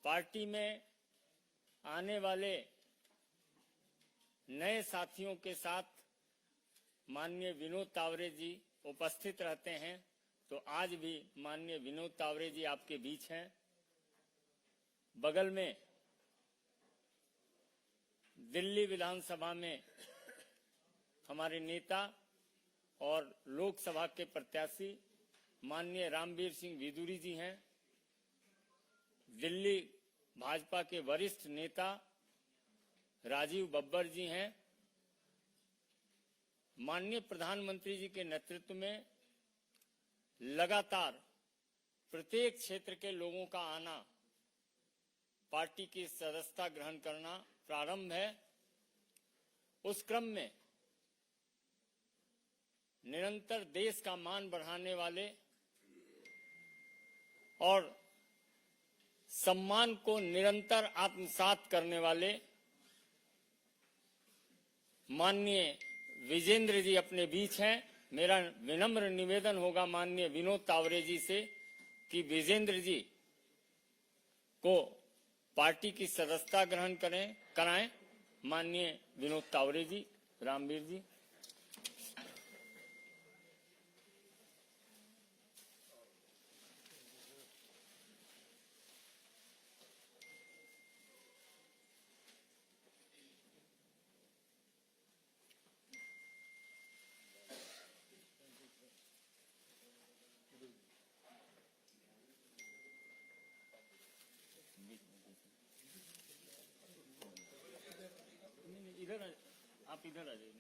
Party में आने वाले नए साथियों के साथ माननीय विनोद तावरे जी उपस्थित रहते हैं, तो आज भी माननीय विनोद तावरे जी आपके बीच हैं। बगल में दिल्ली विधानसभा में हमारे नेता और लोकसभा के प्रत्याशी माननीय रामवीर सिंह विदुरी जी हैं। दिल्ली भाजपा के वरिष्ठ नेता राजीव बब्बर जी हैं। माननीय प्रधानमंत्री जी के नेतृत्व में लगातार प्रत्येक क्षेत्र के लोगों का आना, पार्टी की सदस्यता ग्रहण करना प्रारंभ है। उस क्रम में निरंतर देश का मान बढ़ाने वाले और सम्मान को निरंतर आत्मसात करने वाले माननीय विजेंद्र जी अपने बीच हैं। मेरा विनम्र निवेदन होगा माननीय विनोद तावरे जी से कि विजेंद्र जी को पार्टी की सदस्यता ग्रहण कराएं। माननीय विनोद तावरे जी, रामवीर जी। इधर आप इधर आ जाइए।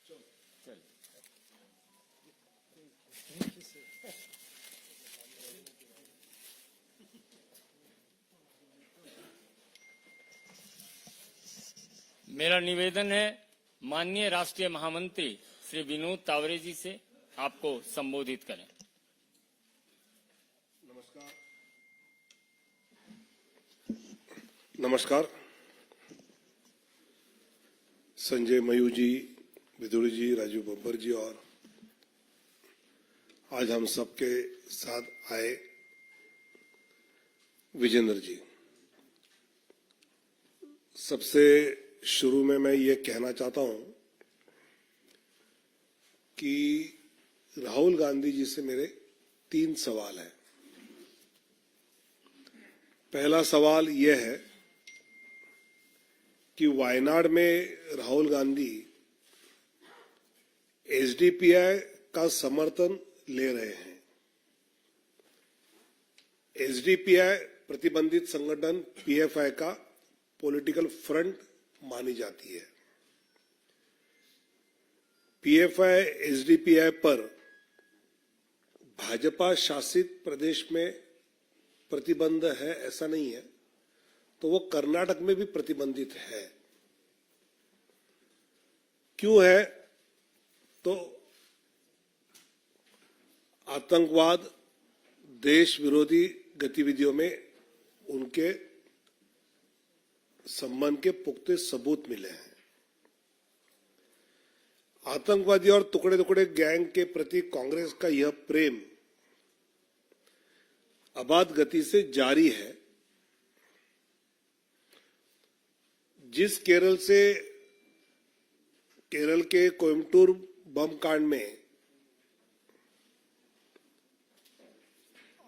चल मेरा निवेदन है माननीय राष्ट्रीय महामंत्री श्री विनोद तावरे जी से आपको संबोधित करें। नमस्कार। संजय मयूर जी, विदुरी जी, राजीव बब्बर जी और आज हम सबके साथ आए विजेंद्र जी। सबसे शुरू में मैं ये कहना चाहता हूं कि राहुल गांधी जी से मेरे 3 सवाल हैं। पहला सवाल यह है कि वायनाड में राहुल गांधी एसडीपीआई का समर्थन ले रहे हैं। एसडीपीआई प्रतिबंधित संगठन पीएफआई का पॉलिटिकल फ्रंट मानी जाती है। पीएफआई एसडीपीआई पर भाजपा शासित प्रदेश में प्रतिबंध है ऐसा नहीं है, तो वो कर्नाटक में भी प्रतिबंधित है। क्यों है? तो आतंकवाद, देश विरोधी गतिविधियों में उनके संबंध के पुख्ते सबूत मिले हैं। आतंकवादी और टुकड़े टुकड़े गैंग के प्रति कांग्रेस का यह प्रेम अबाध गति से जारी है। जिस केरल के कोयम्बटूर बम कांड में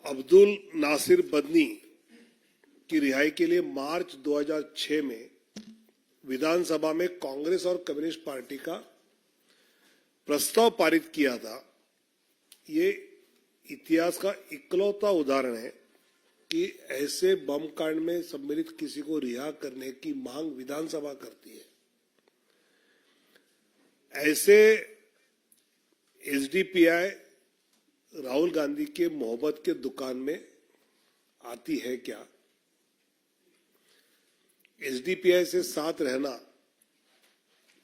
अब्दुल नासिर बदनी की रिहाई के लिए मार्च 2006 में विधानसभा में कांग्रेस और कम्युनिस्ट पार्टी का प्रस्ताव पारित किया था, ये इतिहास का इकलौता उदाहरण है कि ऐसे बम कांड में सम्मिलित किसी को रिहा करने की मांग विधानसभा करती है। ऐसे एसडीपीआई राहुल गांधी के मोहब्बत के दुकान में आती है क्या? एसडीपीआई से साथ रहना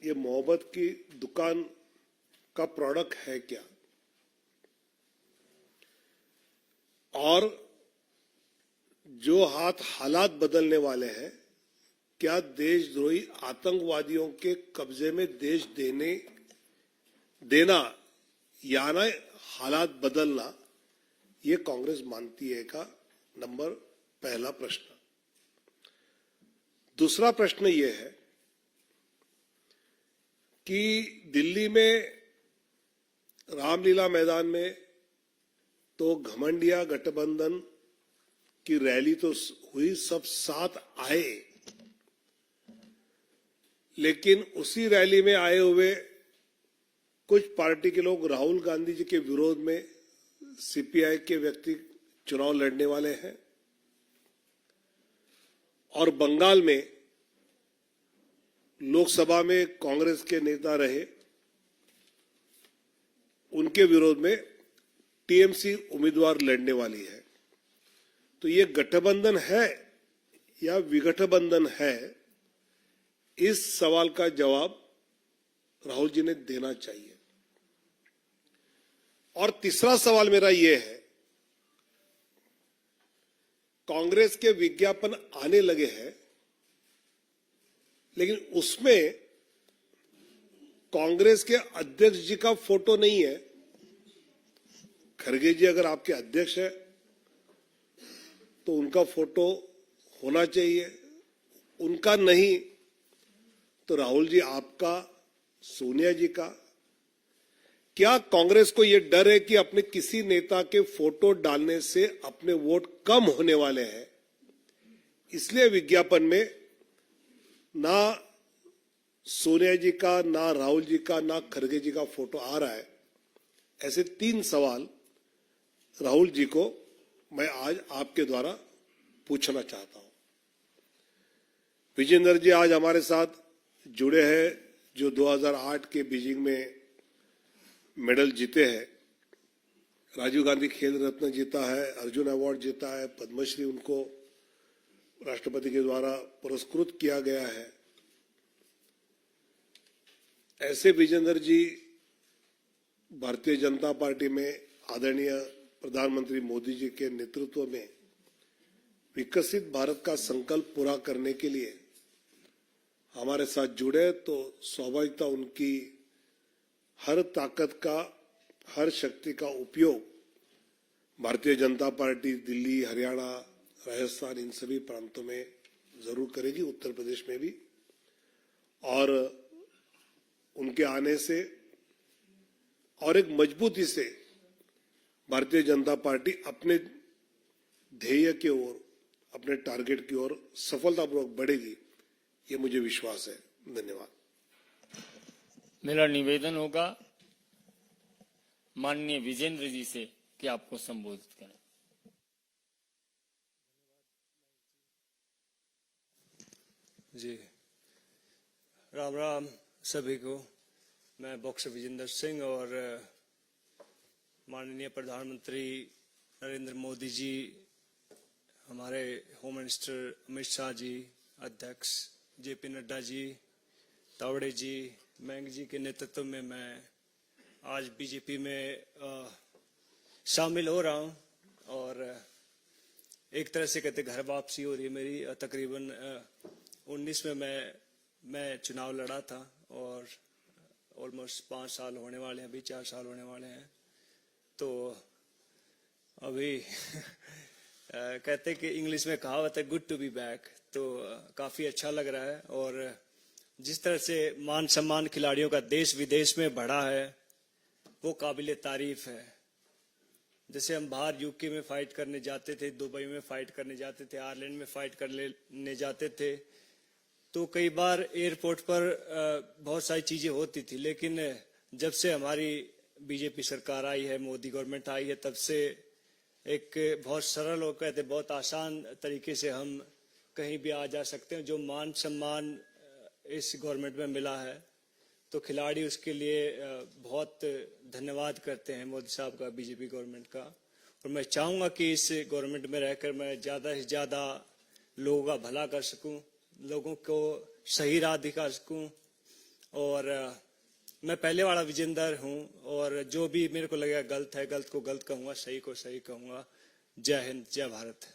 ये मोहब्बत की दुकान का प्रोडक्ट है क्या? और जो हालात बदलने वाले हैं, क्या देशद्रोही आतंकवादियों के कब्जे में देश देने देना या ना हालात बदलना, ये कांग्रेस मानती है का नंबर पहला प्रश्न। दूसरा प्रश्न ये है कि दिल्ली में रामलीला मैदान में तो घमंडिया गठबंधन की रैली तो हुई, सब साथ आए, लेकिन उसी रैली में आए हुए कुछ पार्टी के लोग राहुल गांधी जी के विरोध में सीपीआई के व्यक्ति चुनाव लड़ने वाले हैं, और बंगाल में लोकसभा में कांग्रेस के नेता रहे, उनके विरोध में टीएमसी उम्मीदवार लड़ने वाली है। तो ये गठबंधन है या विगठबंधन है, इस सवाल का जवाब राहुल जी ने देना चाहिए। और तीसरा सवाल मेरा यह है, कांग्रेस के विज्ञापन आने लगे हैं, लेकिन उसमें कांग्रेस के अध्यक्ष जी का फोटो नहीं है। खड़गे जी अगर आपके अध्यक्ष है तो उनका फोटो होना चाहिए, उनका नहीं तो राहुल जी आपका, सोनिया जी का। क्या कांग्रेस को यह डर है कि अपने किसी नेता के फोटो डालने से अपने वोट कम होने वाले हैं, इसलिए विज्ञापन में ना सोनिया जी का, ना राहुल जी का, ना खड़गे जी का फोटो आ रहा है? ऐसे 3 सवाल राहुल जी को मैं आज आपके द्वारा पूछना चाहता हूं। विजेंद्र जी आज हमारे साथ जुड़े हैं, जो 2008 के बीजिंग में मेडल जीते हैं, राजीव गांधी खेल रत्न जीता है, अर्जुन अवार्ड जीता है, पद्मश्री उनको राष्ट्रपति के द्वारा पुरस्कृत किया गया है। ऐसे विजेंद्र जी भारतीय जनता पार्टी में आदरणीय प्रधानमंत्री मोदी जी के नेतृत्व में विकसित भारत का संकल्प पूरा करने के लिए हमारे साथ जुड़े, तो स्वाभाविकता उनकी हर ताकत का, हर शक्ति का उपयोग भारतीय जनता पार्टी दिल्ली, हरियाणा, राजस्थान, इन सभी प्रांतों में जरूर करेगी, उत्तर प्रदेश में भी। और उनके आने से और एक मजबूती से भारतीय जनता पार्टी अपने ध्येय की ओर, अपने टारगेट की ओर सफलतापूर्वक बढ़ेगी, ये मुझे विश्वास है। धन्यवाद। मेरा निवेदन होगा माननीय विजेंद्र जी से कि आपको संबोधित करें। जी, राम राम सभी को। मैं बॉक्सर विजेंद्र सिंह और माननीय प्रधानमंत्री नरेंद्र मोदी जी, हमारे होम मिनिस्टर अमित शाह जी, अध्यक्ष जेपी नड्डा जी, तावड़े जी, मैंग जी के नेतृत्व में मैं आज बीजेपी में शामिल हो रहा हूं। और एक तरह से कहते घर वापसी हो रही है मेरी। तकरीबन 19 में मैं चुनाव लड़ा था और ऑलमोस्ट 5 साल होने वाले हैं, अभी 4 साल होने वाले हैं। तो अभी कहते कि इंग्लिश में कहावत है गुड टू बी बैक, तो काफी अच्छा लग रहा है। और जिस तरह से मान सम्मान खिलाड़ियों का देश विदेश में बढ़ा है वो काबिले तारीफ है। जैसे हम बाहर यूके में फाइट करने जाते थे, दुबई में फाइट करने जाते थे, आयरलैंड में फाइट करने जाते थे, तो कई बार एयरपोर्ट पर बहुत सारी चीजें होती थी, लेकिन जब से हमारी बीजेपी सरकार आई है, मोदी गवर्नमेंट आई है, तब से एक बहुत सरल और कहते बहुत आसान तरीके से हम कहीं भी आ जा सकते हैं। जो मान सम्मान इस गवर्नमेंट में मिला है तो खिलाड़ी उसके लिए बहुत धन्यवाद करते हैं मोदी साहब का, बीजेपी गवर्नमेंट का। और मैं चाहूंगा कि इस गवर्नमेंट में रहकर मैं ज्यादा से ज्यादा लोगों का भला कर सकूं, लोगों को सही राह दिखा सकूं। और मैं पहले वाला विजेंदर हूं और जो भी मेरे को लगेगा गलत है, गलत को गलत कहूंगा, सही को सही कहूंगा। जय हिंद, जय भारत।